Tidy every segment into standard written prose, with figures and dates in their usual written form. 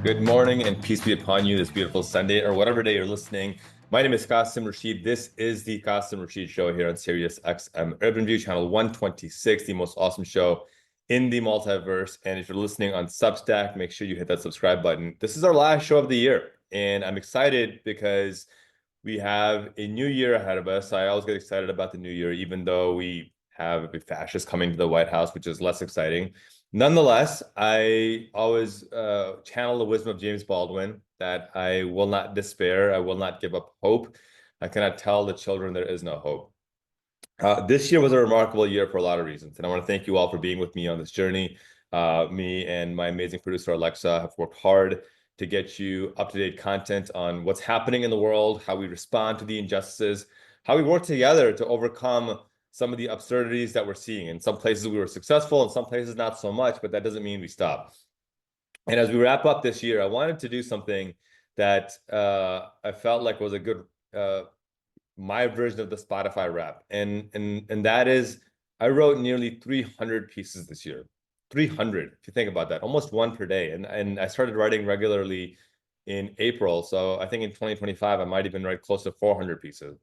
Good morning and peace be upon you this beautiful Sunday or whatever day you're listening. My name is Qasim Rashid. This is the Qasim Rashid Show here on Sirius XM Urban View Channel 126, the most awesome show in the multiverse. And if you're listening on Substack, make sure you hit that subscribe button. This is our last show of the year, and I'm excited because we have a new year ahead of us. I always get excited about the new year, even though we have a fascist coming to the White House, which is less exciting. Nonetheless, I always channel the wisdom of James Baldwin that I will not despair. I will not give up hope. I cannot tell the children there is no hope. This year was a remarkable year for a lot of reasons, and I want to thank you all for being with me on this journey. Me and my amazing producer, Alexa, have worked hard to get you up-to-date content on what's happening in the world, how we respond to the injustices, how we work together to overcome some of the absurdities that we're seeing. In some places we were successful, in some places not so much, but that doesn't mean we stop. And as we wrap up this year, I wanted to do something that I felt like was a good my version of the Spotify rap. And that is I wrote nearly 300 pieces this year. 300, if you think about that, almost one per day. And I started writing regularly in April. So I think in 2025, I might even write close to 400 pieces.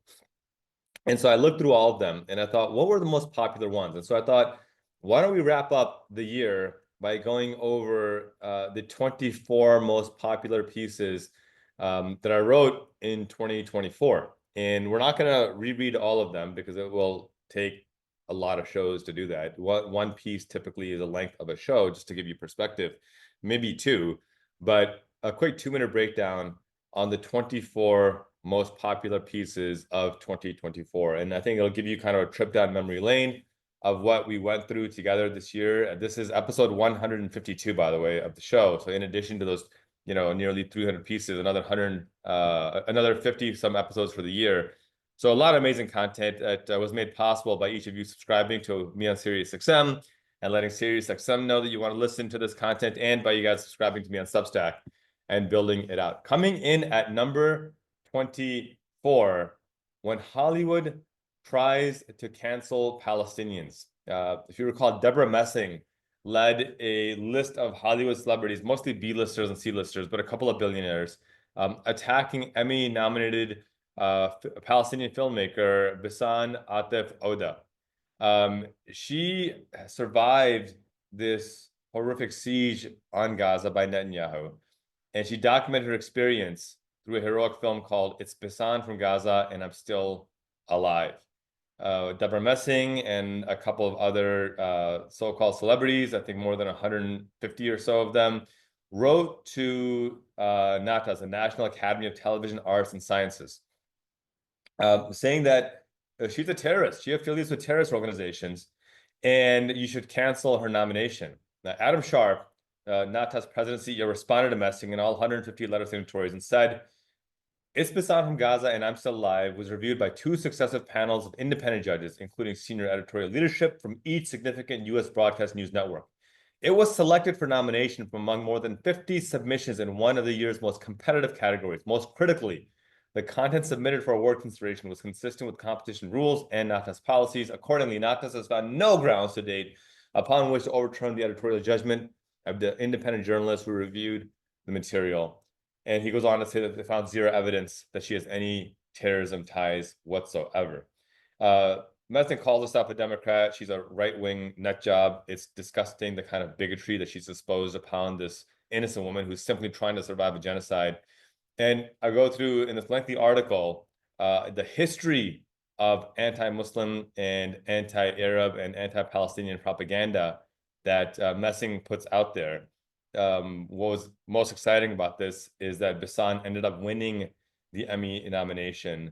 And so I looked through all of them and I thought, what were the most popular ones? And so I thought, why don't we wrap up the year by going over the 24 most popular pieces that I wrote in 2024. And we're not going to reread all of them because it will take a lot of shows to do that. One piece typically is the length of a show, just to give you perspective, maybe two, but a quick 2-minute breakdown on the 24 most popular pieces of 2024. And I think it'll give you kind of a trip down memory lane of what we went through together this year. This is episode 152, by the way, of the show. So in addition to those, nearly 300 pieces, another 50 some episodes for the year. So a lot of amazing content that was made possible by each of you subscribing to me on SiriusXM and letting SiriusXM know that you want to listen to this content, and by you guys subscribing to me on Substack and building it out. Coming in at number 24, when Hollywood tries to cancel Palestinians. If you recall, Deborah Messing led a list of Hollywood celebrities, mostly B-listers and C-listers, but a couple of billionaires, attacking Emmy-nominated Palestinian filmmaker Bassam Atif Oda. She survived this horrific siege on Gaza by Netanyahu, and she documented her experience through a heroic film called It's Bassam from Gaza and I'm Still Alive. Deborah Messing and a couple of other so-called celebrities, I think more than 150 or so of them, wrote to NATAS, the National Academy of Television Arts and Sciences, saying that she's a terrorist. She affiliates with terrorist organizations, and you should cancel her nomination. Now, Adam Sharp, NATA's president and CEO, responded to Messing and all 150 letter signatories and said, It's Bassam from Gaza and I'm Still Alive was reviewed by 2 successive panels of independent judges, including senior editorial leadership from each significant U.S. broadcast news network. It was selected for nomination from among more than 50 submissions in one of the year's most competitive categories. Most critically, the content submitted for award consideration was consistent with competition rules and NATA's policies. Accordingly, NATAS has found no grounds to date upon which to overturn the editorial judgment of the independent journalists who reviewed the material. And he goes on to say that they found zero evidence that she has any terrorism ties whatsoever. Messing calls herself a Democrat. She's a right-wing nut job. It's disgusting, the kind of bigotry that she's disposed upon this innocent woman who's simply trying to survive a genocide. And I go through in this lengthy article the history of anti-Muslim and anti-Arab and anti-Palestinian propaganda that Messing puts out there. What was most exciting about this is that Bassam ended up winning the Emmy nomination.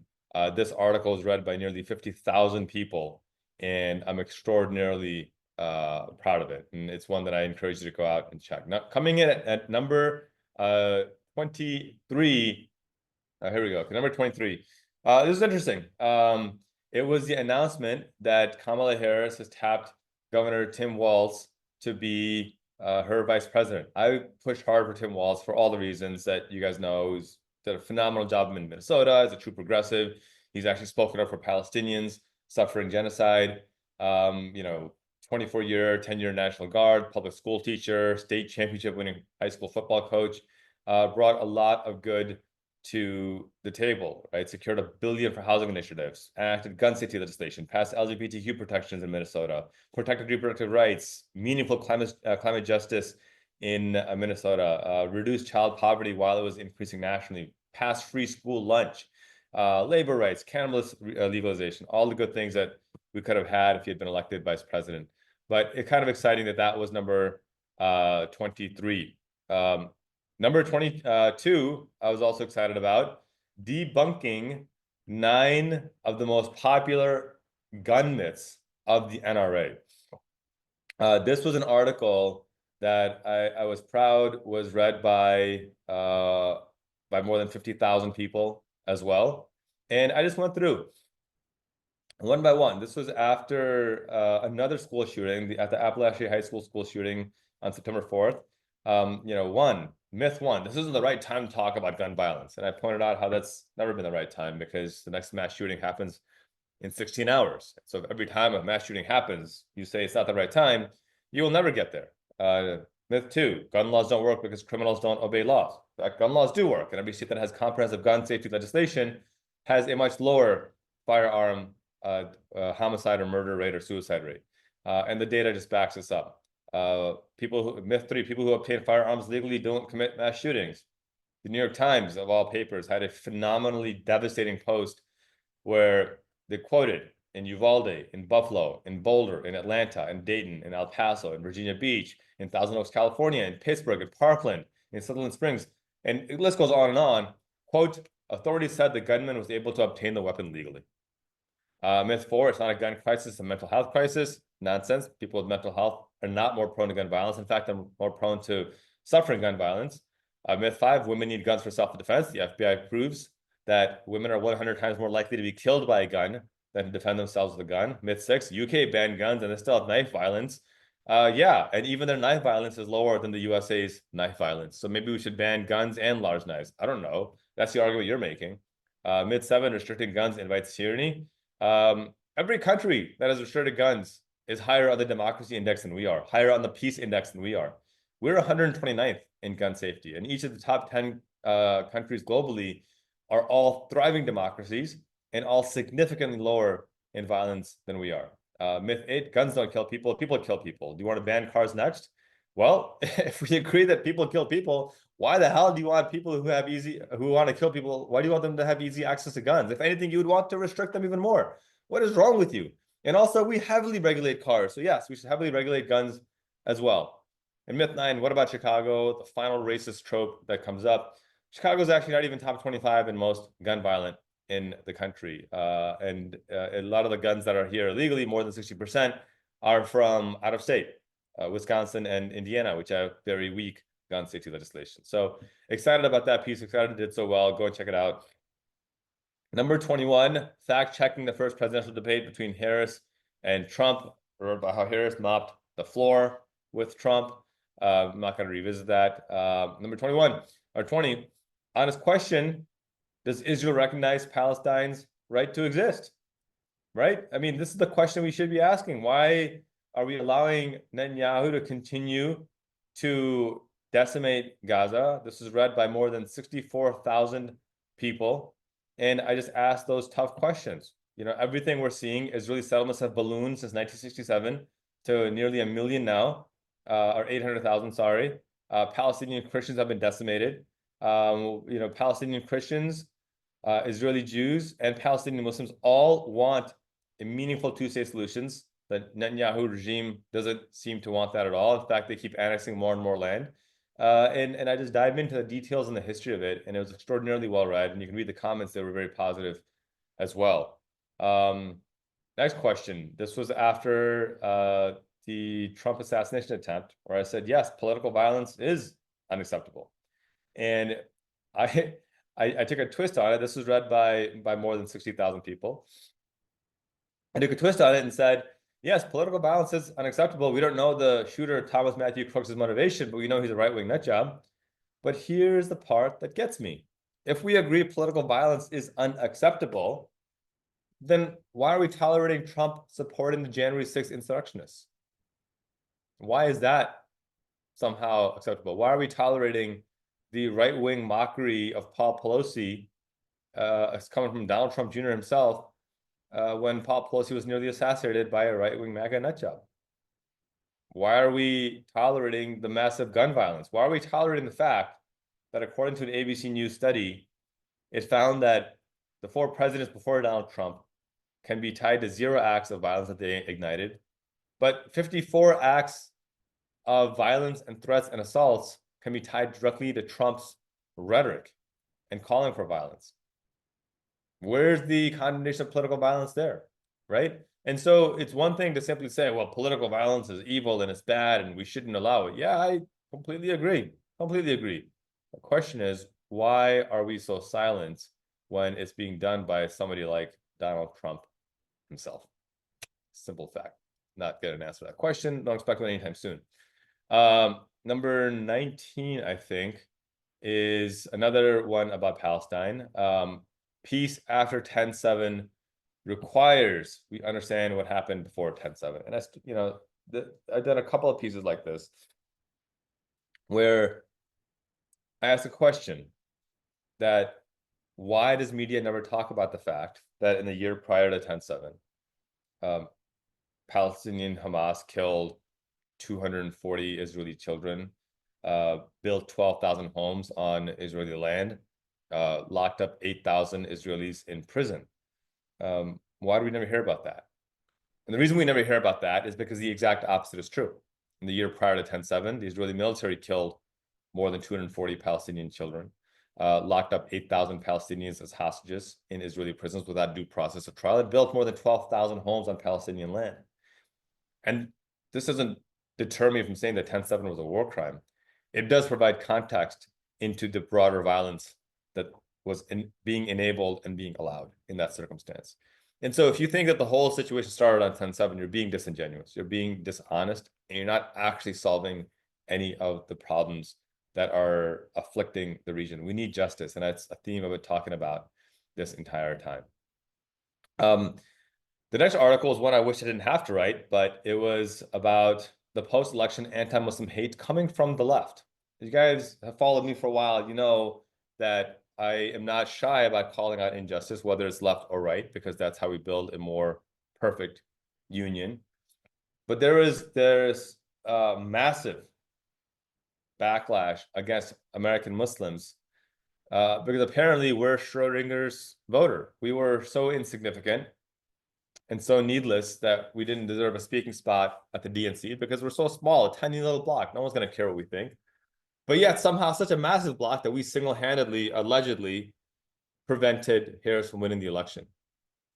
This article is read by nearly 50,000 people, and I'm extraordinarily proud of it. And it's one that I encourage you to go out and check. Now, coming in at number 23. Here we go. Number 23. This is interesting. It was the announcement that Kamala Harris has tapped Governor Tim Walz to be her vice president. I pushed hard for Tim Walz for all the reasons that you guys know. He's did a phenomenal job in Minnesota as a true progressive. He's actually spoken up for Palestinians suffering genocide. 24-year, 10-year National Guard, public school teacher, state championship winning high school football coach. brought a lot of good to the table, right? Secured $1 billion for housing initiatives, enacted gun safety legislation, passed LGBTQ protections in Minnesota, protected reproductive rights, meaningful climate justice in Minnesota, reduced child poverty while it was increasing nationally, passed free school lunch, labor rights, cannabis legalization, all the good things that we could have had if he had been elected vice president. But it's kind of exciting that that was number 23. Number 22, I was also excited about debunking 9 of the most popular gun myths of the NRA. This was an article that I was proud was read by more than 50,000 people as well. And I just went through one by one. This was after another school shooting at the Appalachia High School school shooting on September 4th. Myth one, this isn't the right time to talk about gun violence. And I pointed out how that's never been the right time because the next mass shooting happens in 16 hours. So every time a mass shooting happens, you say it's not the right time, you will never get there. Myth two, gun laws don't work because criminals don't obey laws. In fact, gun laws do work, and every state that has comprehensive gun safety legislation has a much lower firearm homicide or murder rate or suicide rate. And the data just backs this up. Myth three, people who obtain firearms legally don't commit mass shootings. The New York Times, of all papers, had a phenomenally devastating post where they quoted in Uvalde, in Buffalo, in Boulder, in Atlanta, in Dayton, in El Paso, in Virginia Beach, in Thousand Oaks, California, in Pittsburgh, in Parkland, in Sutherland Springs, and the list goes on and on. Quote, authorities said the gunman was able to obtain the weapon legally. Myth four, it's not a gun crisis, it's a mental health crisis. Nonsense. People with mental health are not more prone to gun violence. In fact, they're more prone to suffering gun violence. Myth five, women need guns for self-defense. The FBI proves that women are 100 times more likely to be killed by a gun than to defend themselves with a gun. Myth six, UK banned guns and they still have knife violence. Yeah, and even their knife violence is lower than the USA's knife violence. So maybe we should ban guns and large knives. I don't know. That's the argument you're making. Myth seven, restricting guns invites tyranny. Every country that has restricted guns is higher on the democracy index than we are, higher on the peace index than we are. We're 129th in gun safety, and each of the top 10 countries globally are all thriving democracies and all significantly lower in violence than we are. Myth eight, guns don't kill people, people kill people. Do you want to ban cars next? Well, if we agree that people kill people, why the hell do you want people who want to kill people, why do you want them to have easy access to guns? If anything, you would want to restrict them even more. What is wrong with you? And also, we heavily regulate cars. So yes, we should heavily regulate guns as well. And myth nine, what about Chicago? The final racist trope that comes up. Chicago is actually not even top 25 in most gun violent in the country. And a lot of the guns that are here illegally, more than 60%, are from out of state, Wisconsin and Indiana, which have very weak gun safety legislation. So excited about that piece, excited it did so well. Go and check it out. Number 21, fact-checking the first presidential debate between Harris and Trump, or about how Harris mopped the floor with Trump. I'm not going to revisit that. Number 21, or 20, honest question, does Israel recognize Palestine's right to exist? Right? I mean, this is the question we should be asking. Why are we allowing Netanyahu to continue to decimate Gaza? This is read by more than 64,000 people. And I just asked those tough questions. You know, everything we're seeing, Israeli settlements have ballooned since 1967 to nearly 1 million now, or 800,000, sorry. Palestinian Christians have been decimated. Palestinian Christians, Israeli Jews, and Palestinian Muslims all want a meaningful two-state solutions. The Netanyahu regime doesn't seem to want that at all. In fact, they keep annexing more and more land. And I just dived into the details and the history of it, and it was extraordinarily well read. And you can read the comments; they were very positive as well. Next question. This was after the Trump assassination attempt, where I said, yes, political violence is unacceptable. And I took a twist on it. This was read by more than 60,000 people. I took a twist on it and said, yes, political violence is unacceptable. We don't know the shooter, Thomas Matthew Crooks' motivation, but we know he's a right-wing nut job. But here's the part that gets me. If we agree political violence is unacceptable, then why are we tolerating Trump supporting the January 6th insurrectionists? Why is that somehow acceptable? Why are we tolerating the right-wing mockery of Paul Pelosi is coming from Donald Trump Jr. himself when Paul Pelosi was nearly assassinated by a right-wing MAGA nutjob? Why are we tolerating the massive gun violence? Why are we tolerating the fact that, according to an ABC News study, it found that the 4 presidents before Donald Trump can be tied to 0 acts of violence that they ignited, but 54 acts of violence and threats and assaults can be tied directly to Trump's rhetoric and calling for violence? Where's the condemnation of political violence there, right? And so it's one thing to simply say, well, political violence is evil and it's bad and we shouldn't allow it. Yeah, I completely agree. Completely agree. The question is, why are we so silent when it's being done by somebody like Donald Trump himself? Simple fact. Not get an answer to that question. Don't expect it anytime soon. Number 19, I think, is another one about Palestine. Peace after 10/7 requires we understand what happened before 10/7. And that's, I've done a couple of pieces like this where I ask a question that why does media never talk about the fact that in the year prior to 10/7, Palestinian Hamas killed 240 Israeli children, built 12,000 homes on Israeli land, locked up 8,000 Israelis in prison. Why do we never hear about that? And the reason we never hear about that is because the exact opposite is true. In the year prior to 10/7, the Israeli military killed more than 240 Palestinian children, locked up 8,000 Palestinians as hostages in Israeli prisons without due process of trial. It built more than 12,000 homes on Palestinian land. And this doesn't deter me from saying that 10/7 was a war crime. It does provide context into the broader violence that was being enabled and being allowed in that circumstance. And so if you think that the whole situation started on 10/7, you're being disingenuous, you're being dishonest, and you're not actually solving any of the problems that are afflicting the region. We need justice, and that's a theme I've been talking about this entire time. The next article is one I wish I didn't have to write, but it was about the post-election anti-Muslim hate coming from the left. If you guys have followed me for a while, you know that I am not shy about calling out injustice, whether it's left or right, because that's how we build a more perfect union. But there's massive backlash against American Muslims because apparently we're Schrodinger's voter. We were so insignificant and so needless that we didn't deserve a speaking spot at the DNC because we're so small, a tiny little block. No one's going to care what we think. But yet somehow such a massive block that we single-handedly, allegedly, prevented Harris from winning the election.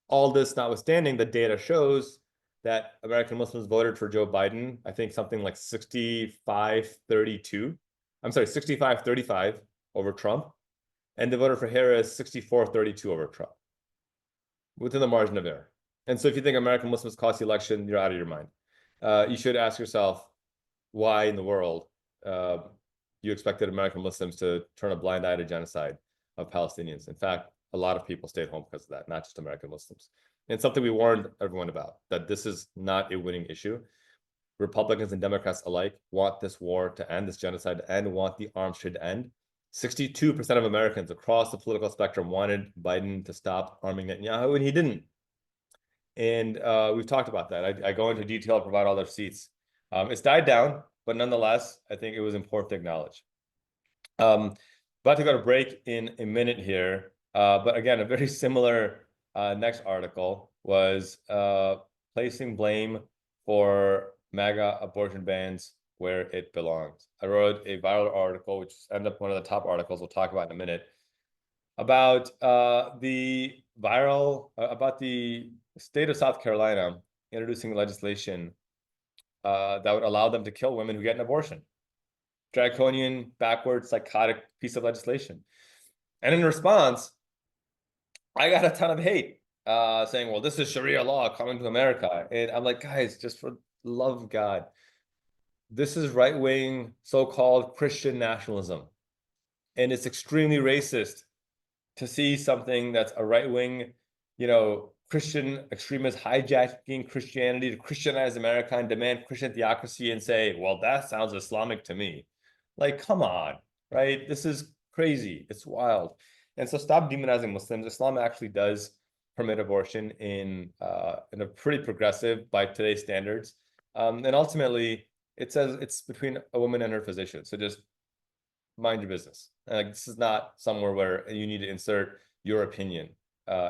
All this notwithstanding, the data shows that American Muslims voted for Joe Biden, I think something like 65-32. I'm sorry, 65-35 over Trump. And they voted for Harris 64-32 over Trump, within the margin of error. And so if you think American Muslims cost the election, you're out of your mind. You should ask yourself, why in the world you expected American Muslims to turn a blind eye to genocide of Palestinians? In fact, a lot of people stayed home because of that, not just American Muslims. And something we warned everyone about, that this is not a winning issue. Republicans and Democrats alike want this war to end, this genocide to end, want the arms trade to end. 62% of Americans across the political spectrum wanted Biden to stop arming Netanyahu, and he didn't. And we've talked about that. I go into detail, provide all the receipts. It's died down, but nonetheless, I think it was important to acknowledge. About to go to break in a minute here, but again, a very similar next article was placing blame for MAGA abortion bans where it belongs. I wrote a viral article, which ended up one of the top articles we'll talk about in a minute, about the state of South Carolina introducing legislation that would allow them to kill women who get an abortion. Draconian, backwards, psychotic piece of legislation. And in response, I got a ton of hate saying, well, this is Sharia law coming to America. And I'm like, guys, just for the love of God, this is right-wing, so-called Christian nationalism. And it's extremely racist to see something that's a right-wing, Christian extremist hijacking Christianity to Christianize America and demand Christian theocracy and say, well, that sounds Islamic to me. Like, come on. right? This is crazy. It's wild. And so stop demonizing Muslims. Islam actually does permit abortion in a pretty progressive by today's standards. And ultimately, it says it's between a woman and her physician. So just mind your business. Like this is not somewhere where you need to insert your opinion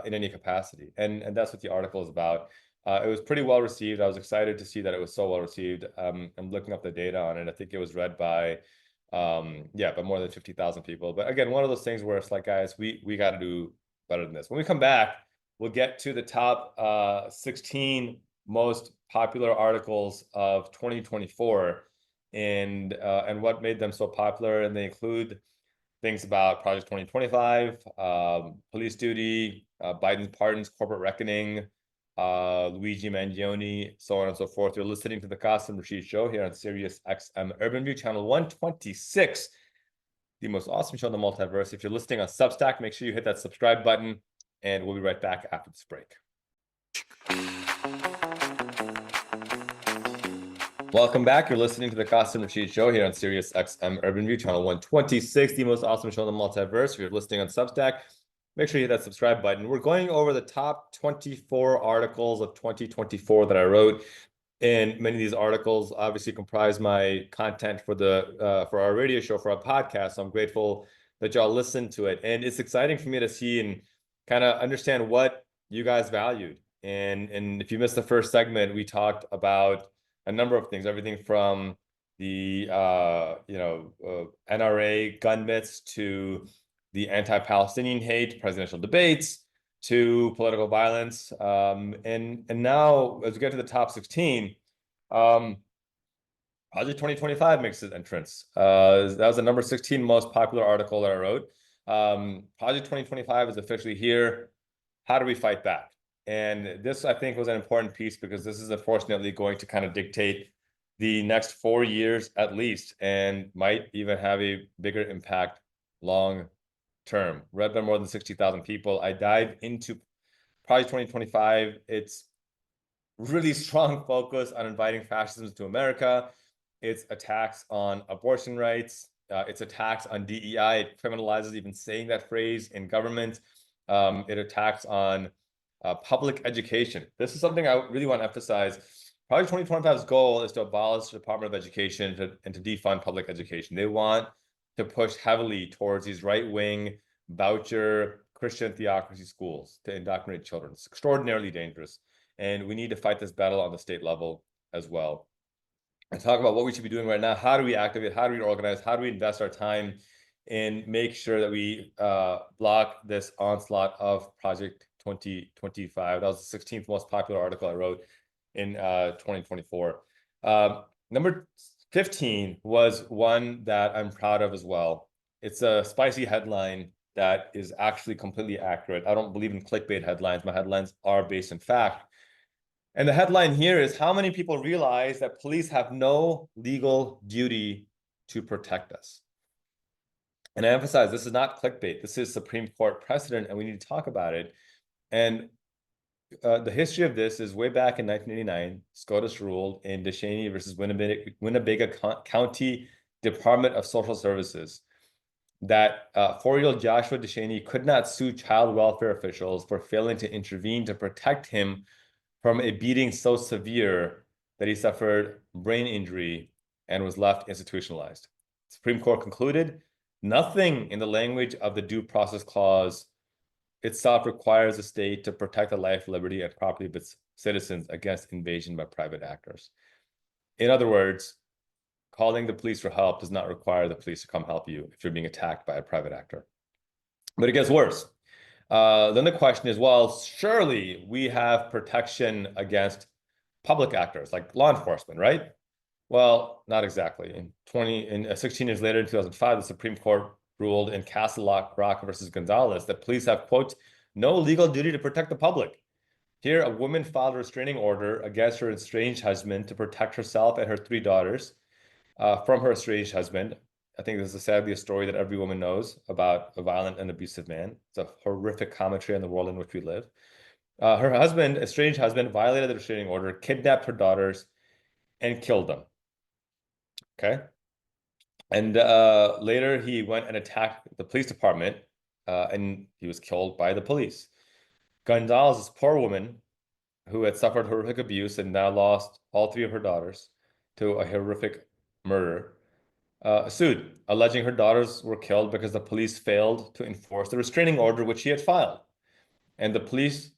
in any capacity. And that's what the article is about. It was pretty well received. I was excited to see that it was so well received. I'm looking up the data on it. I think it was read by by more than 50,000 people. But again, one of those things where it's like, guys, we got to do better than this. When we come back, we'll get to the top 16 most popular articles of 2024 and what made them so popular. And they include things about Project 2025, police duty, Biden's pardons, corporate reckoning, Luigi Mangione, so on and so forth. You're listening to the Qasim Rashid Show here on Sirius XM Urban View, channel 126, the most awesome show in the multiverse. If you're listening on Substack, make sure you hit that subscribe button, and we'll be right back after this break. Welcome back. You're listening to the Qasim Rashid Show here on Sirius XM Urban View, channel 126, the most awesome show in the multiverse. If you're listening on Substack, make sure you hit that subscribe button. We're going over the top 24 articles of 2024 that I wrote. And many of these articles obviously comprise my content for our radio show, for our podcast. So I'm grateful that y'all listen to it. And it's exciting for me to see and kind of understand what you guys valued. And if you missed the first segment, we talked about a number of things, everything from the NRA gun myths to the anti-Palestinian hate, presidential debates, to political violence. And now, as we get to the top 16, Project 2025 makes its entrance. That was the number 16 most popular article that I wrote. Project 2025 is officially here. How do we fight back? And this, I think, was an important piece because this is unfortunately going to kind of dictate the next 4 years at least, and might even have a bigger impact long term. Read by more than 60,000 people. I dive into Project 2025. It's really strong focus on inviting fascism to America. It's attacks on abortion rights. It's attacks on DEI. It criminalizes even saying that phrase in government. It attacks on public education. This is something I really want to emphasize. Project 2025's goal is to abolish the Department of Education and to defund public education. They want to push heavily towards these right-wing voucher Christian theocracy schools to indoctrinate children. It's extraordinarily dangerous. And we need to fight this battle on the state level as well. And talk about what we should be doing right now. How do we activate? How do we organize? How do we invest our time and make sure that we block this onslaught of Project 2025? That was the 16th most popular article I wrote in 2024. Number 15 was one that I'm proud of as well. It's a spicy headline that is actually completely accurate. I don't believe in clickbait headlines. My headlines are based in fact. And the headline here is, how many people realize that police have no legal duty to protect us? And I emphasize, this is not clickbait. This is Supreme Court precedent, and we need to talk about it. And the history of this is way back in 1989, SCOTUS ruled in Descheny versus Winnebago County Department of Social Services that 4-year-old Joshua Descheny could not sue child welfare officials for failing to intervene to protect him from a beating so severe that he suffered brain injury and was left institutionalized. The Supreme Court concluded, nothing in the language of the Due Process Clause itself requires the state to protect the life, liberty, and property of its citizens against invasion by private actors. In other words, calling the police for help does not require the police to come help you if you're being attacked by a private actor. But it gets worse. Then the question is, well, surely we have protection against public actors like law enforcement, right? Well, not exactly. 16 years later, in 2005, the Supreme Court ruled in Castle Rock versus Gonzalez that police have, quote, no legal duty to protect the public. Here, a woman filed a restraining order against her estranged husband to protect herself and her 3 daughters from her estranged husband. I think this is sadly a story that every woman knows about a violent and abusive man. It's a horrific commentary on the world in which we live. Her husband, estranged husband, violated the restraining order, kidnapped her daughters, and killed them. Okay? And later he went and attacked the police department, and he was killed by the police. Gonzalez, this poor woman who had suffered horrific abuse and now lost all three of her daughters to a horrific murder, sued, alleging her daughters were killed because the police failed to enforce the restraining order which she had filed. And the police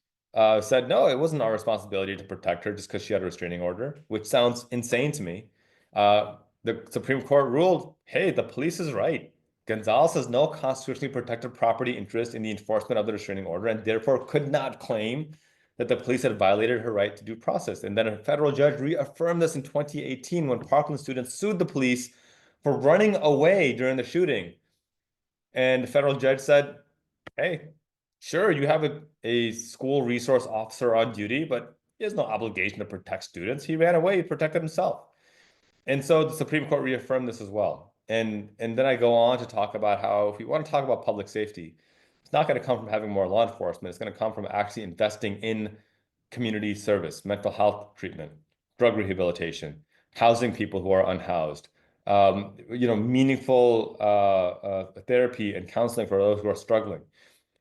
said, no, it wasn't our responsibility to protect her just because she had a restraining order, which sounds insane to me. The Supreme Court ruled, hey, the police is right. Gonzalez has no constitutionally protected property interest in the enforcement of the restraining order and therefore could not claim that the police had violated her right to due process. And then a federal judge reaffirmed this in 2018 when Parkland students sued the police for running away during the shooting. And the federal judge said, hey, sure, you have a school resource officer on duty, but he has no obligation to protect students. He ran away, he protected himself. And so the Supreme Court reaffirmed this as well. And then I go on to talk about how if we want to talk about public safety, it's not going to come from having more law enforcement. It's going to come from actually investing in community service, mental health treatment, drug rehabilitation, housing people who are unhoused, meaningful therapy and counseling for those who are struggling.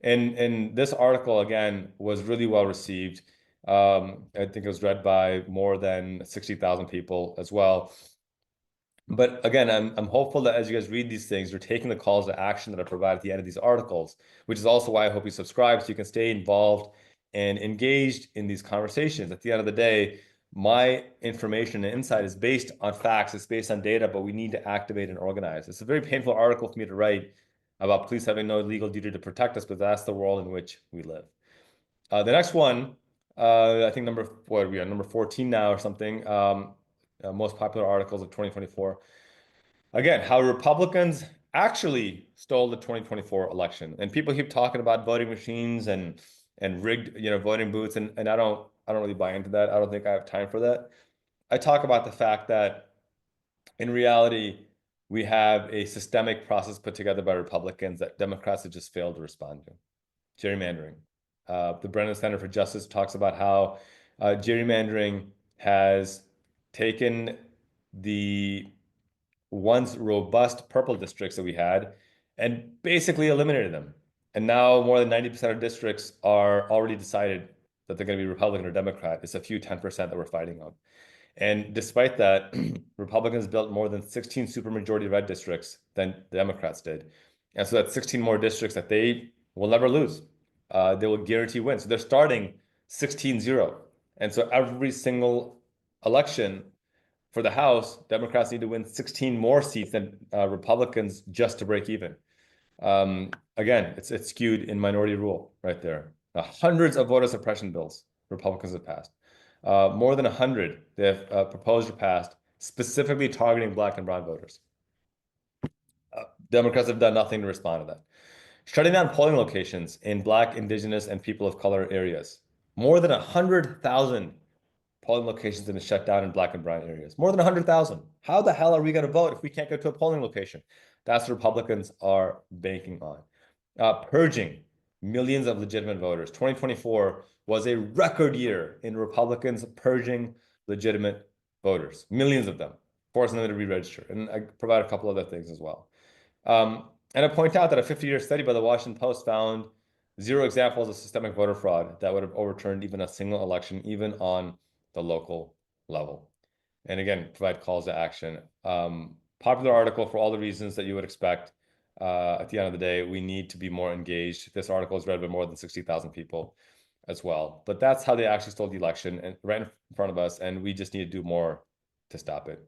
And this article, again, was really well received. I think it was read by more than 60,000 people as well. But again, I'm hopeful that as you guys read these things, you're taking the calls to action that I provide at the end of these articles, which is also why I hope you subscribe so you can stay involved and engaged in these conversations. At the end of the day, my information and insight is based on facts, it's based on data, but we need to activate and organize. It's a very painful article for me to write about police having no legal duty to protect us, but that's the world in which we live. The next one, I think what are we on, number 14 now or something, most popular articles of 2024. Again, how Republicans actually stole the 2024 election. And people keep talking about voting machines and rigged, voting booths, and I don't really buy into that. I don't think I have time for that. I talk about the fact that in reality, we have a systemic process put together by Republicans that Democrats have just failed to respond to. Gerrymandering. The Brennan Center for Justice talks about how gerrymandering has taken the once robust purple districts that we had and basically eliminated them. And now more than 90% of districts are already decided that they're going to be Republican or Democrat. It's a few 10% that we're fighting on. And despite that, Republicans built more than 16 supermajority red districts than the Democrats did. And so that's 16 more districts that they will never lose. They will guarantee win. So they're starting 16-0. And so every single election for the House, Democrats need to win 16 more seats than Republicans just to break even. Again, it's skewed in minority rule right there. Hundreds of voter suppression bills Republicans have passed. More than 100 they have proposed or passed, specifically targeting Black and brown voters. Democrats have done nothing to respond to that. Shutting down polling locations in Black, Indigenous, and people of color areas. More than 100,000 polling locations have been shut down in Black and brown areas. More than 100,000. How the hell are we going to vote if we can't get to a polling location? That's what Republicans are banking on. Purging millions of legitimate voters. 2024 was a record year in Republicans purging legitimate voters. Millions of them, forcing them to re-register. And I provide a couple other things as well. And I point out that a 50-year study by the Washington Post found 0 examples of systemic voter fraud that would have overturned even a single election, even on the local level. And again, provide calls to action. Popular article for all the reasons that you would expect. At the end of the day, we need to be more engaged. This article is read by more than 60,000 people as well. But that's how they actually stole the election and right in front of us, and we just need to do more to stop it.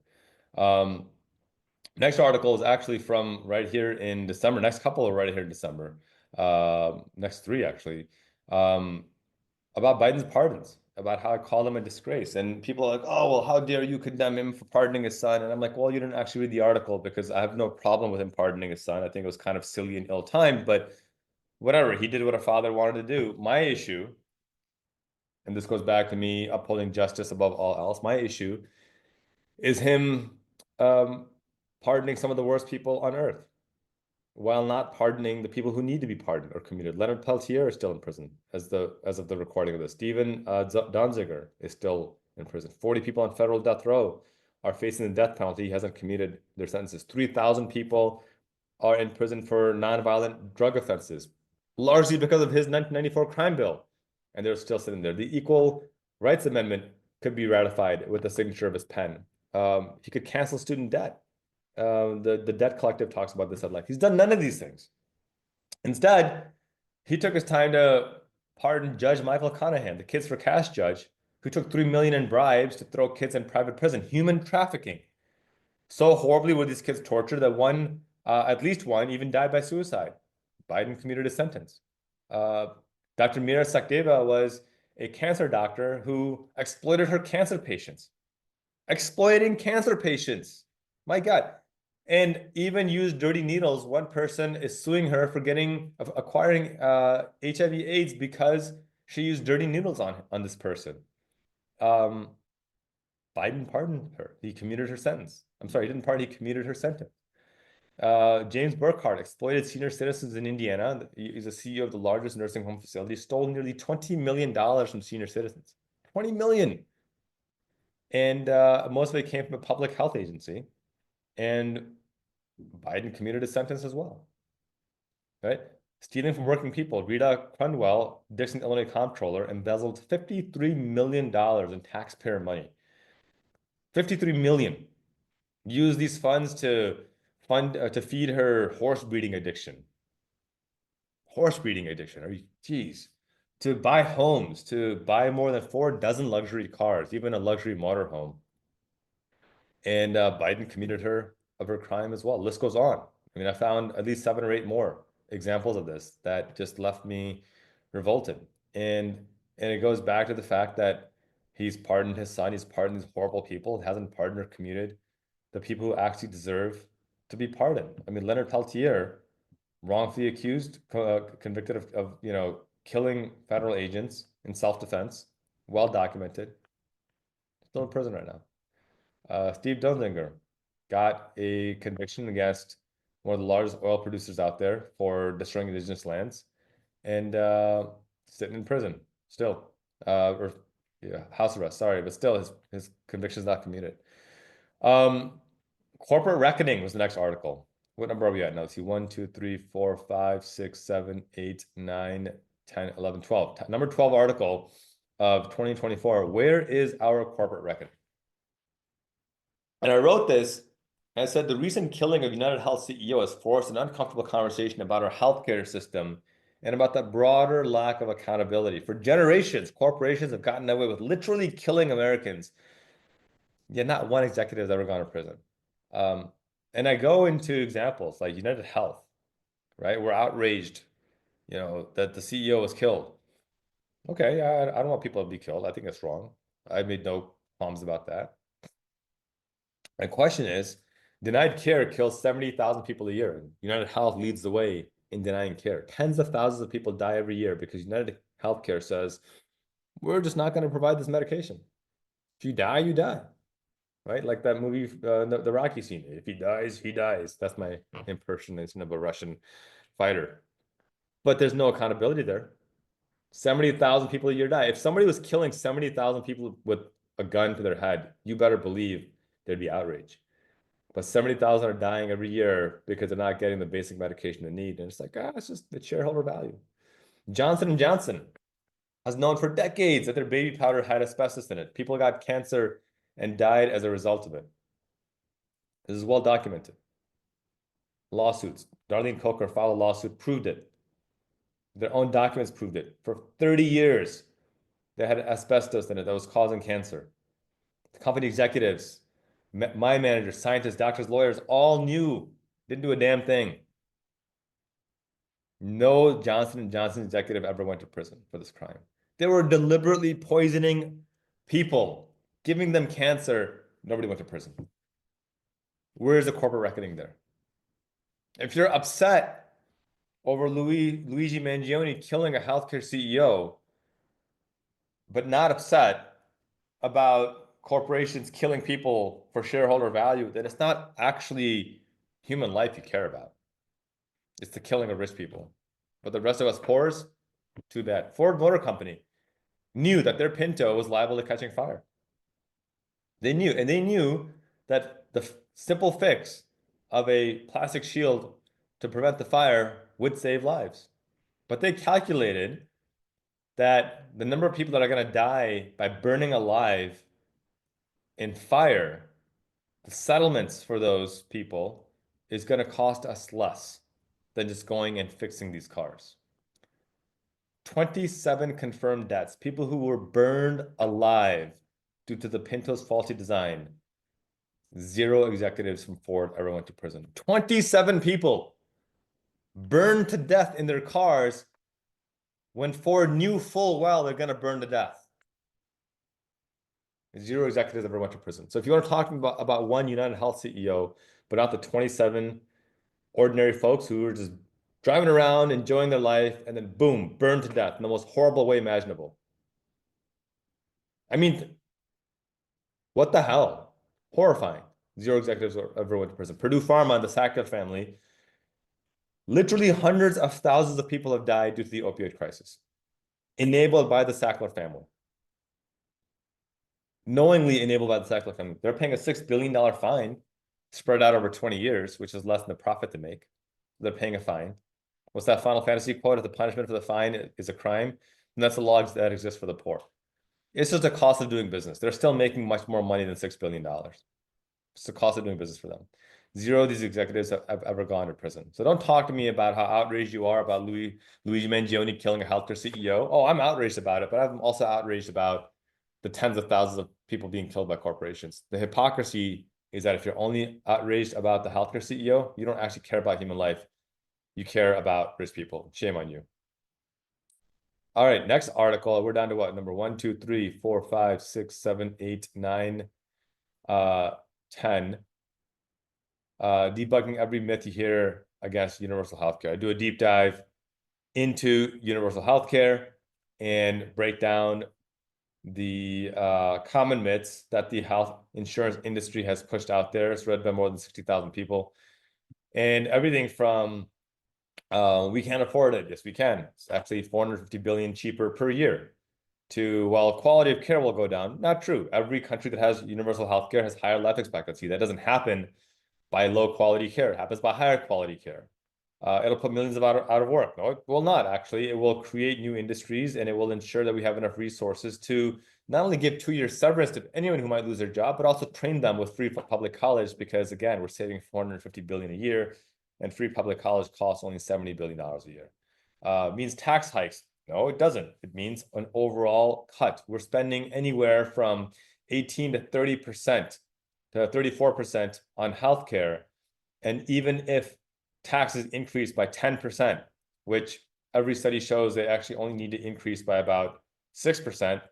Next article is actually from right here in December. Next couple are right here in December. Next 3 actually. About Biden's pardons, about how I called him a disgrace. And people are like, oh, well, how dare you condemn him for pardoning his son? And I'm like, well, you didn't actually read the article because I have no problem with him pardoning his son. I think it was kind of silly and ill-timed, but whatever. He did what a father wanted to do. My issue, and this goes back to me upholding justice above all else, my issue is him pardoning some of the worst people on earth while not pardoning the people who need to be pardoned or commuted. Leonard Peltier is still in prison as of the recording of this. Stephen Donziger is still in prison. 40 people on federal death row are facing the death penalty. He hasn't commuted their sentences. 3,000 people are in prison for nonviolent drug offenses, largely because of his 1994 crime bill. And they're still sitting there. The Equal Rights Amendment could be ratified with the signature of his pen. He could cancel student debt. The Debt Collective talks about this at length. He's done none of these things. Instead, he took his time to pardon Judge Michael Conahan, the Kids for Cash judge, who took $3 million in bribes to throw kids in private prison. Human trafficking. So horribly were these kids tortured that one, at least one, even died by suicide. Biden commuted his sentence. Dr. Mira Sakdeva was a cancer doctor who exploited her cancer patients. Exploiting cancer patients. My God. And even used dirty needles. One person is suing her for acquiring HIV/AIDS because she used dirty needles on this person. Biden pardoned her. He commuted her sentence. I'm sorry, he didn't pardon, he commuted her sentence. James Burkhardt exploited senior citizens in Indiana. He's a CEO of the largest nursing home facility. Stole nearly $20 million from senior citizens. 20 million. And most of it came from a public health agency. And Biden commuted a sentence as well, right? Stealing from working people. Rita Crundwell, Dixon, Illinois comptroller, embezzled $53 million in taxpayer money. 53 million. Used these funds to feed her horse breeding addiction. Horse breeding addiction. Are you, geez. To buy homes, to buy more than 4 dozen luxury cars, even a luxury motorhome. And Biden commuted her of her crime as well. List goes on. I mean, I found at least 7 or 8 more examples of this that just left me revolted. And it goes back to the fact that he's pardoned his son, he's pardoned these horrible people, hasn't pardoned or commuted the people who actually deserve to be pardoned. I mean, Leonard Peltier, wrongfully accused, convicted of killing federal agents in self-defense, well documented, still in prison right now. Steve Dunzinger got a conviction against one of the largest oil producers out there for destroying indigenous lands, and sitting in prison still, or house arrest. Sorry, but still his conviction is not commuted. Corporate reckoning was the next article. What number are we at now? Let's see, 1, 2, 3, 4, 5, 6, 7, 8, 9, 10, 11, 12. Number 12 article of 2024. Where is our corporate reckoning? And I wrote this, and I said the recent killing of United Health CEO has forced an uncomfortable conversation about our healthcare system and about the broader lack of accountability. For generations, corporations have gotten away with literally killing Americans, yet not one executive has ever gone to prison. And I go into examples like United Health, right? We're outraged, that the CEO was killed. Okay, I don't want people to be killed. I think that's wrong. I made no qualms about that. My question is, denied care kills 70,000 people a year. United Health leads the way in denying care. Tens of thousands of people die every year because United Healthcare says, we're just not going to provide this medication. If you die, you die. Right? Like that movie, the Rocky scene. If he dies, he dies. That's my impersonation of a Russian fighter. But there's no accountability there. 70,000 people a year die. If somebody was killing 70,000 people with a gun to their head, you better believe there'd be outrage. But 70,000 are dying every year because they're not getting the basic medication they need. And it's like, it's just the shareholder value. Johnson & Johnson has known for decades that their baby powder had asbestos in it. People got cancer and died as a result of it. This is well documented. Lawsuits. Darlene Coker filed a lawsuit, proved it. Their own documents proved it. For 30 years, they had asbestos in it that was causing cancer. The company executives, my managers, scientists, doctors, lawyers, all knew, didn't do a damn thing. No Johnson & Johnson executive ever went to prison for this crime. They were deliberately poisoning people, giving them cancer. Nobody went to prison. Where's the corporate reckoning there? If you're upset over Luigi Mangione killing a healthcare CEO, but not upset about corporations killing people for shareholder value, then it's not actually human life you care about. It's the killing of rich people. But the rest of us poors, too bad. Ford Motor Company knew that their Pinto was liable to catching fire. They knew, and they knew that the simple fix of a plastic shield to prevent the fire would save lives. But they calculated that the number of people that are going to die by burning alive in fire, the settlements for those people is going to cost us less than just going and fixing these cars. 27 confirmed deaths, people who were burned alive due to the Pinto's faulty design. 0 executives from Ford ever went to prison. 27 people burned to death in their cars when Ford knew full well they're going to burn to death. 0 executives ever went to prison. So if you want to talk about one United Health CEO, but not the 27 ordinary folks who were just driving around, enjoying their life, and then boom, burned to death in the most horrible way imaginable. I mean, what the hell? Horrifying. 0 executives ever went to prison. Purdue Pharma, the Sackler family, literally hundreds of thousands of people have died due to the opioid crisis, enabled by the Sackler family. Knowingly enabled by the Sackler family. They're paying a $6 billion fine spread out over 20 years, which is less than the profit they make. They're paying a fine. What's that Final Fantasy quote? If the punishment for the fine is a crime, and that's the law that exists for the poor. It's just a cost of doing business. They're still making much more money than $6 billion. It's the cost of doing business for them. 0 of these executives have ever gone to prison. So don't talk to me about how outraged you are about Luigi Mangione killing a healthcare CEO. Oh, I'm outraged about it, but I'm also outraged about the tens of thousands of people being killed by corporations. The hypocrisy is that if you're only outraged about the healthcare CEO, you don't actually care about human life. You care about rich people. Shame on you. All right, next article. We're down to what? Number 1, 2, 3, 4, 5, 6, 7, 8, 9, 10. Debugging every myth you hear against universal healthcare. I do a deep dive into universal healthcare and break down the common myths that the health insurance industry has pushed out there. It's read by more than 60,000 people. And everything from we can't afford it. Yes, we can. It's actually 450 billion cheaper per year. To, well, quality of care will go down. Not true. Every country that has universal healthcare has higher life expectancy. That doesn't happen by low quality care. It happens by higher quality care. It'll put millions out of work. No, it will not, actually. It will create new industries, and it will ensure that we have enough resources to not only give 2-year severance to anyone who might lose their job, but also train them with free public college, because again, we're saving 450 billion a year, and free public college costs only $70 billion a year. Means tax hikes. No, it doesn't. It means an overall cut. We're spending anywhere from 18 to 30% to 34% on healthcare. And even if taxes increase by 10%, which every study shows they actually only need to increase by about 6%,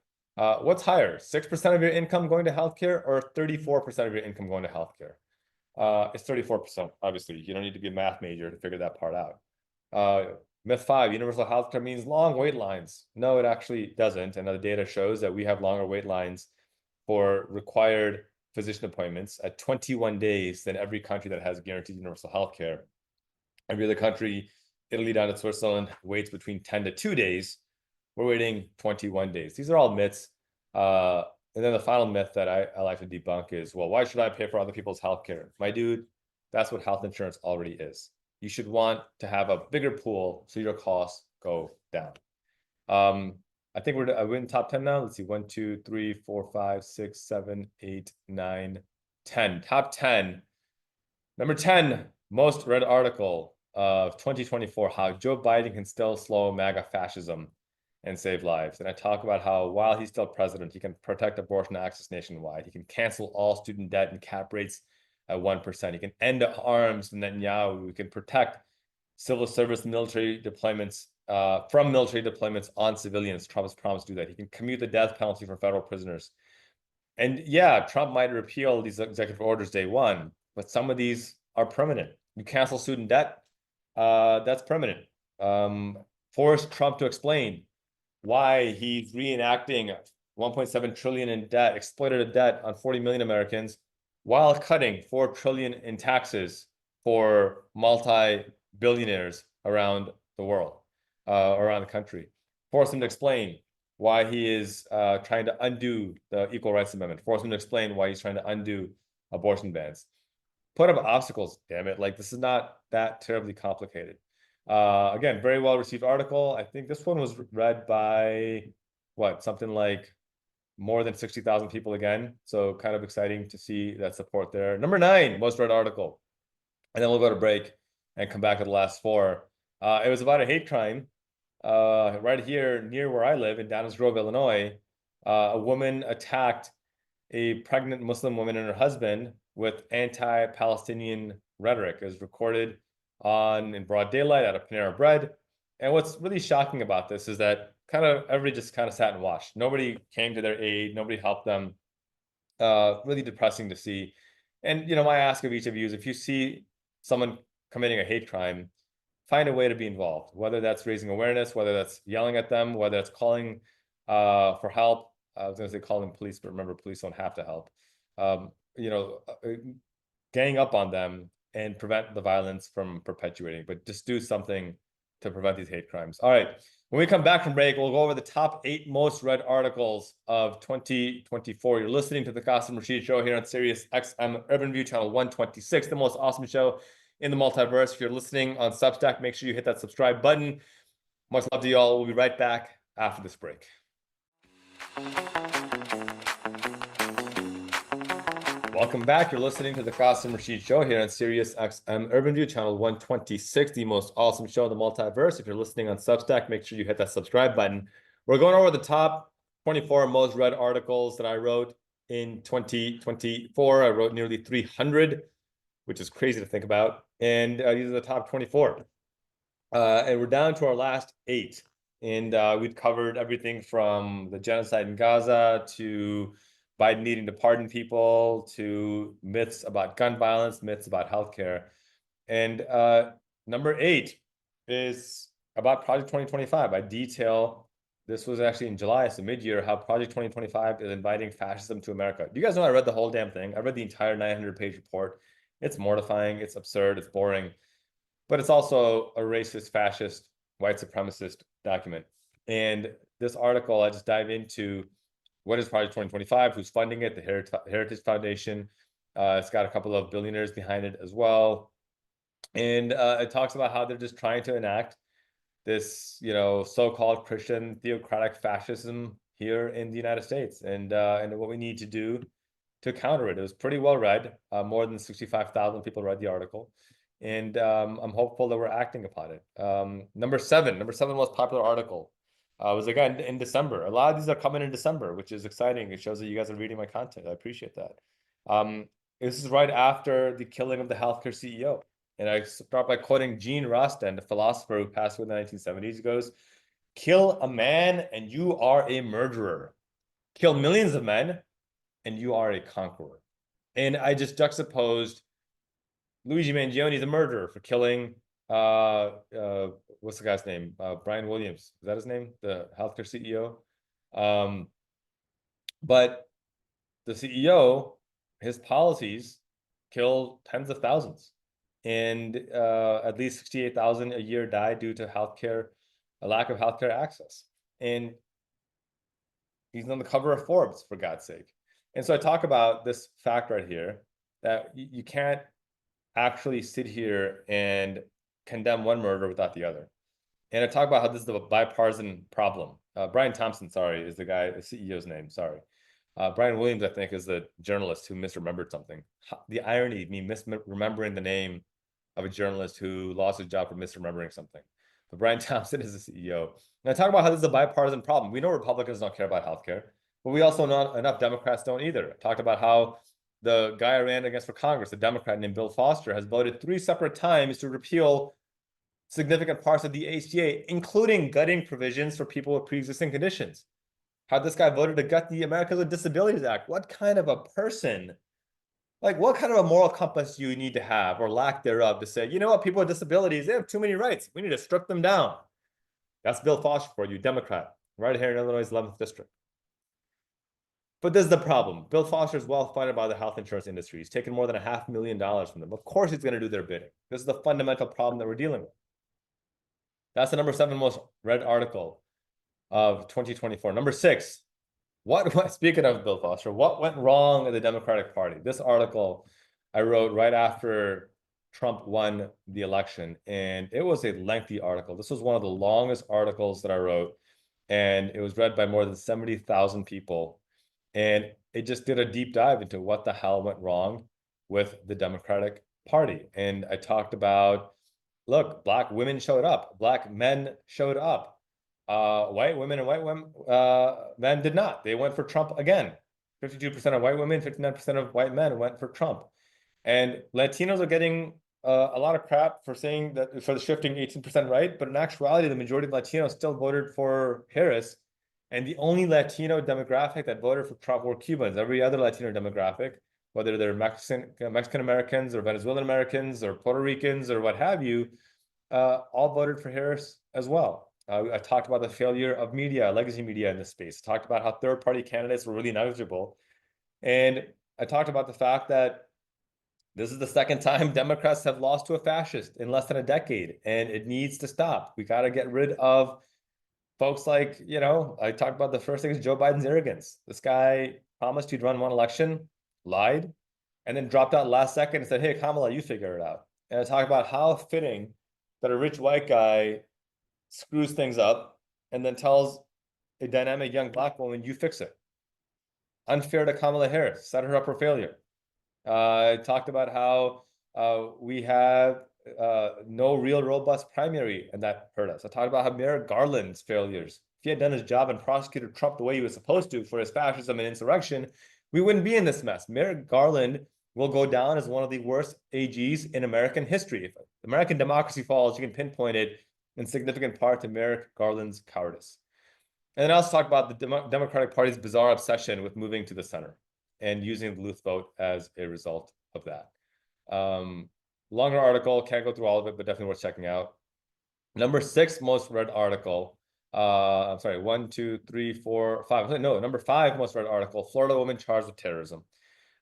what's higher? 6% of your income going to healthcare or 34% of your income going to healthcare? It's 34%, obviously. You don't need to be a math major to figure that part out. Myth 5, universal healthcare means long wait lines. No, it actually doesn't. And the data shows that we have longer wait lines for required physician appointments at 21 days than every country that has guaranteed universal healthcare. Every other country, Italy down to Switzerland, waits between 10 to 2 days. We're waiting 21 days. These are all myths. And then the final myth that I like to debunk is, well, why should I pay for other people's healthcare? My dude, that's what health insurance already is. You should want to have a bigger pool so your costs go down. I think we're in top 10 now. Let's see, 1, 2, 3, 4, 5, 6, 7, 8, 9, 10. Top 10. Number 10, most read article of 2024, how Joe Biden can still slow MAGA fascism and save lives. And I talk about how while he's still president, he can protect abortion access nationwide. He can cancel all student debt and cap rates at 1%. He can end arms from Netanyahu. We can protect civil service military deployments from military deployments on civilians. Trump has promised to do that. He can commute the death penalty for federal prisoners. And yeah, Trump might repeal these executive orders day one, but some of these are permanent. You cancel student debt, that's permanent. Force Trump to explain why he's reenacting 1.7 trillion in debt, exploitative debt on 40 million Americans, while cutting 4 trillion in taxes for multi-billionaires around the world, around the country. Force him to explain why he is trying to undo the Equal Rights Amendment. Force him to explain why he's trying to undo abortion bans. Put up obstacles, damn it. Like, this is not that terribly complicated. Again, very well received article. I think this one was read by what, something like more than 60,000 people again. So kind of exciting to see that support there. Number 9, most read article. And then we'll go to break and come back to the last 4. It was about a hate crime right here near where I live in Downers Grove, Illinois. A woman attacked a pregnant Muslim woman and her husband with anti-Palestinian rhetoric. It was recorded in broad daylight at a Panera Bread. And what's really shocking about this is that everybody just kind of sat and watched. Nobody came to their aid. Nobody helped them. Really depressing to see. And, my ask of each of you is, if you see someone committing a hate crime, find a way to be involved, whether that's raising awareness, whether that's yelling at them, whether it's calling for help. I was going to say calling police, but remember, police don't have to help. Gang up on them and prevent the violence from perpetuating, but just do something to prevent these hate crimes. All right. When we come back from break, we'll go over the top 8 most read articles of 2024. You're listening to the Qasim Rashid Show here on Sirius XM Urban View, channel 126, the most awesome show in the multiverse. If you're listening on Substack, make sure you hit that subscribe button. Much love to you all. We'll be right back after this break. Welcome back. You're listening to the Qasim Rashid Show here on Sirius XM Urban View, channel 126, the most awesome show in the multiverse. If you're listening on Substack, make sure you hit that subscribe button. We're going over the top 24 most read articles that I wrote in 2024. I wrote nearly 300, which is crazy to think about. And these are the top 24. And we're down to our last 8. And we've covered everything from the genocide in Gaza to Biden needing to pardon people, to myths about gun violence, myths about healthcare. And number 8 is about Project 2025. I detail, this was actually in July, so mid-year, how Project 2025 is inviting fascism to America. Do you guys know I read the whole damn thing? I read the entire 900-page report. It's mortifying, it's absurd, it's boring, but it's also a racist, fascist, white supremacist document. And this article, I just dive into what is Project 2025, who's funding it, the Heritage Foundation. It's got a couple of billionaires behind it as well. And it talks about how they're just trying to enact this, so-called Christian theocratic fascism here in the United States, and what we need to do to counter it. It was pretty well read. More than 65,000 people read the article. And I'm hopeful that we're acting upon it. Number seven most popular article was, again, in December. A lot of these are coming in December, which is exciting. It shows that you guys are reading my content. I appreciate that. This is right after the killing of the healthcare CEO. And I start by quoting Gene Rostand, the philosopher who passed away in the 1970s. He goes, "Kill a man and you are a murderer. Kill millions of men and you are a conqueror." And I just juxtaposed Luigi Mangione, the murderer, for killing what's the guy's name? Brian Williams. Is that his name? The healthcare CEO. But the CEO, his policies kill tens of thousands. And at least 68,000 a year die due to a lack of healthcare access. And he's on the cover of Forbes, for God's sake. And so I talk about this fact right here, that you can't actually sit here and condemn one murder without the other. And I talk about how this is a bipartisan problem. Brian Thompson, is the CEO's name, sorry. Brian Williams, I think, is the journalist who misremembered something. The irony of me misremembering the name of a journalist who lost his job for misremembering something. But Brian Thompson is the CEO. And I talk about how this is a bipartisan problem. We know Republicans don't care about healthcare, but we also know enough Democrats don't either. I talked about how the guy I ran against for Congress, a Democrat named Bill Foster, has voted 3 separate times to repeal significant parts of the ACA, including gutting provisions for people with pre-existing conditions. How this guy voted to gut the Americans with Disabilities Act. What kind of a person, what kind of a moral compass do you need to have, or lack thereof, to say, you know what, people with disabilities, they have too many rights. We need to strip them down. That's Bill Foster for you, Democrat, right here in Illinois' 11th district. But this is the problem. Bill Foster is well funded by the health insurance industry. He's taken more than $500,000 from them. Of course he's going to do their bidding. This is the fundamental problem that we're dealing with. That's the number 7 most read article of 2024. Number 6, Speaking of Bill Foster, what went wrong in the Democratic Party? This article I wrote right after Trump won the election, and it was a lengthy article. This was one of the longest articles that I wrote, and it was read by more than 70,000 people. And it just did a deep dive into what the hell went wrong with the Democratic Party. And I talked about, look, Black women showed up, Black men showed up. White women and white women, men did not. They went for Trump again. 52% of white women, 59% of white men went for Trump. And Latinos are getting a lot of crap for saying that for the shifting 18% right, but in actuality, the majority of Latinos still voted for Harris. And the only Latino demographic that voted for Trump were Cubans. Every other Latino demographic, whether they're Mexican Americans or Venezuelan Americans or Puerto Ricans or what have you, all voted for Harris as well. I talked about the failure of media, legacy media in this space. I talked about how third-party candidates were really negligible. And I talked about the fact that this is the second time Democrats have lost to a fascist in less than a decade, and it needs to stop. We got to get rid of folks like, I talked about the first thing is Joe Biden's arrogance. This guy promised he'd run one election, lied, and then dropped out last second and said, hey, Kamala, you figure it out. And I talked about how fitting that a rich white guy screws things up and then tells a dynamic young Black woman, you fix it. Unfair to Kamala Harris, set her up for failure. I talked about how we have no real robust primary, and that hurt us. I talked about how Merrick Garland's failures. If he had done his job and prosecuted Trump the way he was supposed to for his fascism and insurrection, we wouldn't be in this mess. Merrick Garland will go down as one of the worst AGs in American history. If American democracy falls, you can pinpoint it in significant part to Merrick Garland's cowardice. And then I also talked about the Democratic Party's bizarre obsession with moving to the center and using the Duluth vote as a result of that. Longer article, can't go through all of it, but definitely worth checking out. Number 6 most read article. I'm sorry, 1, 2, 3, 4, 5. No, number 5 most read article, Florida woman charged with terrorism.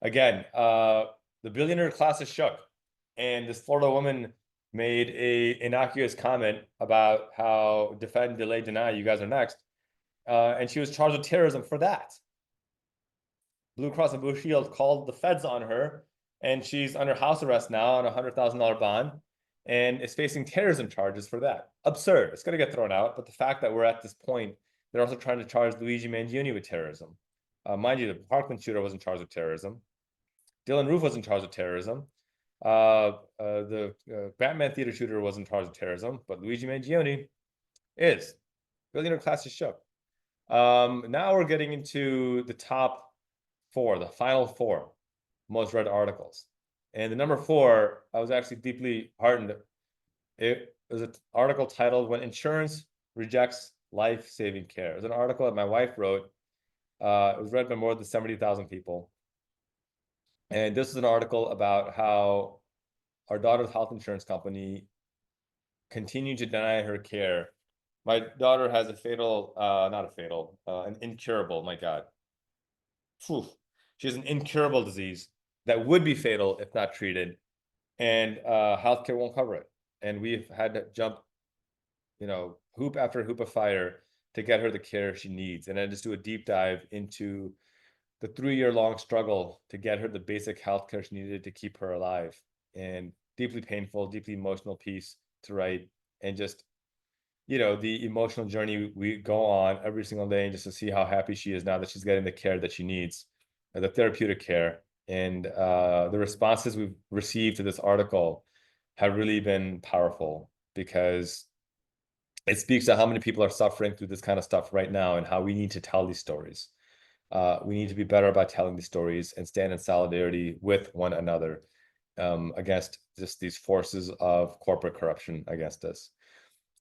Again, the billionaire class is shook. And this Florida woman made a innocuous comment about how defend, delay, deny, you guys are next. And she was charged with terrorism for that. Blue Cross and Blue Shield called the feds on her, and she's under house arrest now on a $100,000 bond and is facing terrorism charges for that. Absurd. It's going to get thrown out, but the fact that we're at this point, they're also trying to charge Luigi Mangione with terrorism. Mind you, the Parkland shooter was in charge of terrorism. Dylan Roof was in charge of terrorism. The Batman theater shooter was in charge of terrorism, but Luigi Mangione is. Billionaire class is shook. Now we're getting into the top 4, the final 4 most read articles. And the number 4, I was actually deeply heartened. It was an article titled When Insurance Rejects Life-Saving Care. It was an article that my wife wrote. It was read by more than 70,000 people. And this is an article about how our daughter's health insurance company continued to deny her care. My daughter has a fatal, an incurable, my God. Whew. She has an incurable disease that would be fatal if not treated, and healthcare won't cover it. And we've had to jump, hoop after hoop of fire to get her the care she needs. And I just do a deep dive into the 3-year-long struggle to get her the basic healthcare she needed to keep her alive. And deeply painful, deeply emotional piece to write. And just, the emotional journey we go on every single day, and just to see how happy she is now that she's getting the care that she needs, the therapeutic care. And the responses we've received to this article have really been powerful, because it speaks to how many people are suffering through this kind of stuff right now, and how we need to tell these stories. We need to be better about telling these stories and stand in solidarity with one another against just these forces of corporate corruption against us.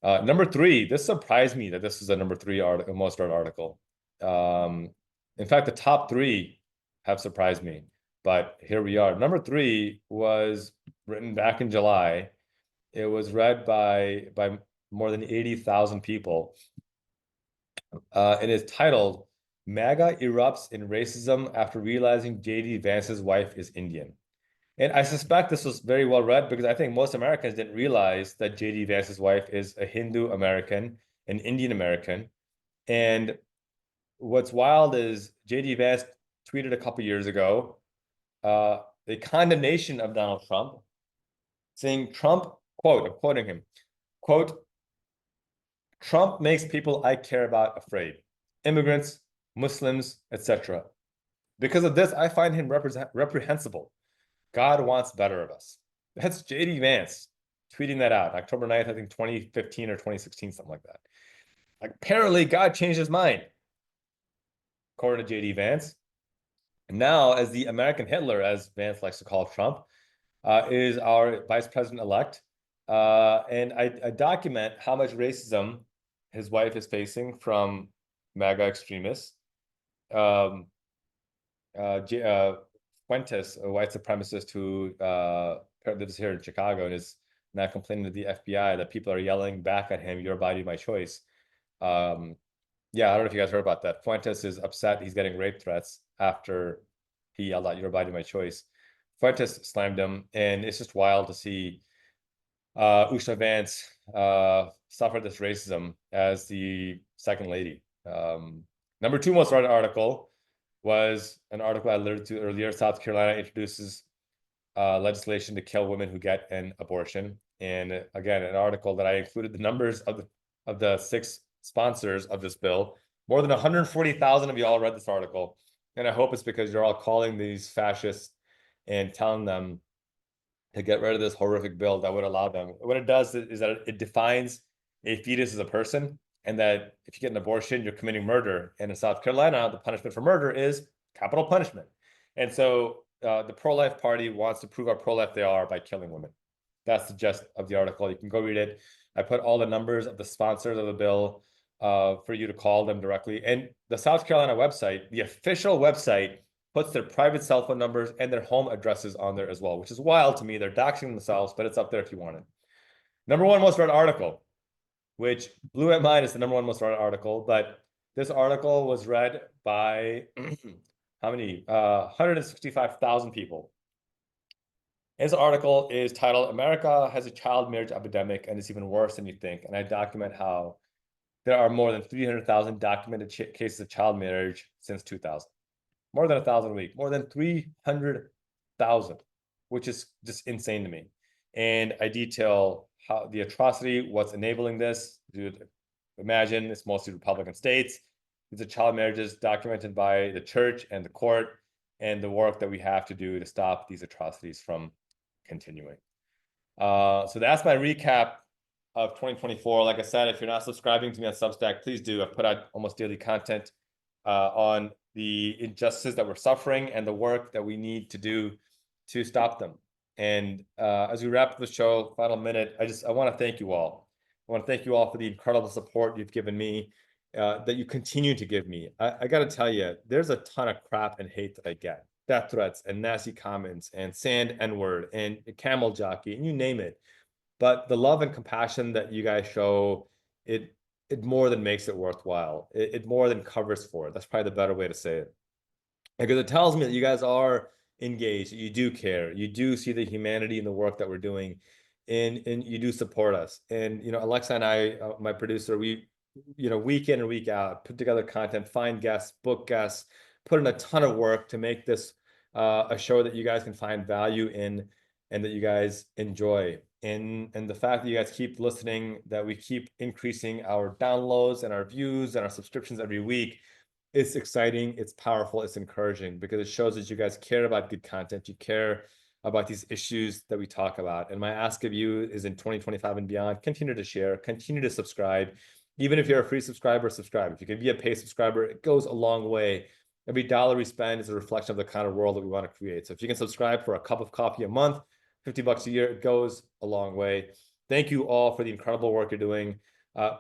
Number 3, this surprised me that this is a number 3 article, most read article. In fact, the top 3 have surprised me, but here we are. Number 3 was written back in July. It was read by more than 80,000 people. It is titled, MAGA Erupts in Racism After Realizing J.D. Vance's Wife is Indian. And I suspect this was very well read, because I think most Americans didn't realize that J.D. Vance's wife is a Hindu American, an Indian American. And what's wild is JD Vance tweeted a couple years ago the condemnation of Donald Trump, saying Trump, quote, I'm quoting him, quote, Trump makes people I care about afraid, immigrants, Muslims, etc. Because of this, I find him reprehensible. God wants better of us. That's JD Vance tweeting that out October 9th, I think 2015 or 2016, something like that. Like, apparently, God changed his mind, according to JD Vance. Now, as the American Hitler, as Vance likes to call Trump, is our vice president elect. And I document how much racism his wife is facing from MAGA extremists. Fuentes, a white supremacist who lives here in Chicago and is now complaining to the FBI that people are yelling back at him, "Your body, my choice." Yeah, I don't know if you guys heard about that. Fuentes is upset. He's getting rape threats after he yelled out, "Your body, my choice." Fuentes slammed him, and it's just wild to see Usha Vance suffer this racism as the second lady. Number two most read article was an article I alluded to earlier. South Carolina introduces legislation to kill women who get an abortion. And again, an article that I included the numbers of the 6 sponsors of this bill. More than 140,000 of you all read this article. And I hope it's because you're all calling these fascists and telling them to get rid of this horrific bill that would allow them. What it does is that it defines a fetus as a person, and that if you get an abortion, you're committing murder. And in South Carolina, the punishment for murder is capital punishment. And so the pro-life party wants to prove how pro-life they are by killing women. That's the gist of the article. You can go read it. I put all the numbers of the sponsors of the bill for you to call them directly. And the South Carolina website, the official website, puts their private cell phone numbers and their home addresses on there as well, which is wild to me. They're doxing themselves, but it's up there if you want it. Number one most read article, which blew my mind, is the number one most read article, but this article was read by how many? 165,000 people. This article is titled, "America has a child marriage epidemic and it's even worse than you think." And I document how there are more than 300,000 documented cases of child marriage since 2000. More than 1,000 a week, more than 300,000, which is just insane to me. And I detail how the atrocity, what's enabling this. Dude, imagine it's mostly Republican states. These are child marriages documented by the church and the court, and the work that we have to do to stop these atrocities from continuing. So that's my recap of 2024. Like I said, if you're not subscribing to me on Substack, please do. I put out almost daily content on the injustices that we're suffering and the work that we need to do to stop them. And as we wrap up the show, final minute, I want to thank you all. I want to thank you all for the incredible support you've given me, that you continue to give me. I got to tell you, there's a ton of crap and hate that I get. Death threats and nasty comments and sand N-word and camel jockey and you name it. But the love and compassion that you guys show, it more than makes it worthwhile. It more than covers for it. That's probably the better way to say it. Because it tells me that you guys are engaged, you do care, you do see the humanity in the work that we're doing, and you do support us. And Alexa and I, my producer, we week in and week out put together content, find guests, book guests, put in a ton of work to make this a show that you guys can find value in and that you guys enjoy. And the fact that you guys keep listening, that we keep increasing our downloads and our views and our subscriptions every week, it's exciting, it's powerful, it's encouraging, because it shows that you guys care about good content, you care about these issues that we talk about. And my ask of you is, in 2025 and beyond, continue to share, continue to subscribe. Even if you're a free subscriber, subscribe. If you can be a paid subscriber, it goes a long way. Every dollar we spend is a reflection of the kind of world that we want to create. So if you can subscribe for a cup of coffee a month, $50 a year, it goes a long way. Thank you all for the incredible work you're doing.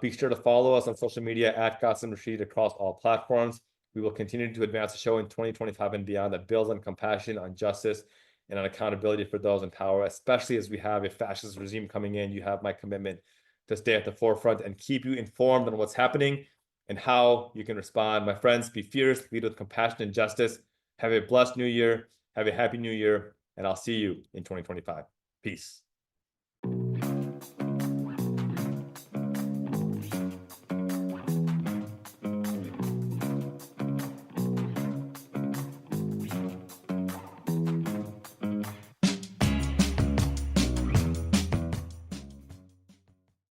Be sure to follow us on social media at Qasim Rashid across all platforms. We will continue to advance the show in 2025 and beyond that builds on compassion, on justice, and on accountability for those in power, especially as we have a fascist regime coming in. You have my commitment to stay at the forefront and keep you informed on what's happening and how you can respond. My friends, be fierce, lead with compassion and justice. Have a blessed new year. Have a happy new year. And I'll see you in 2025. Peace.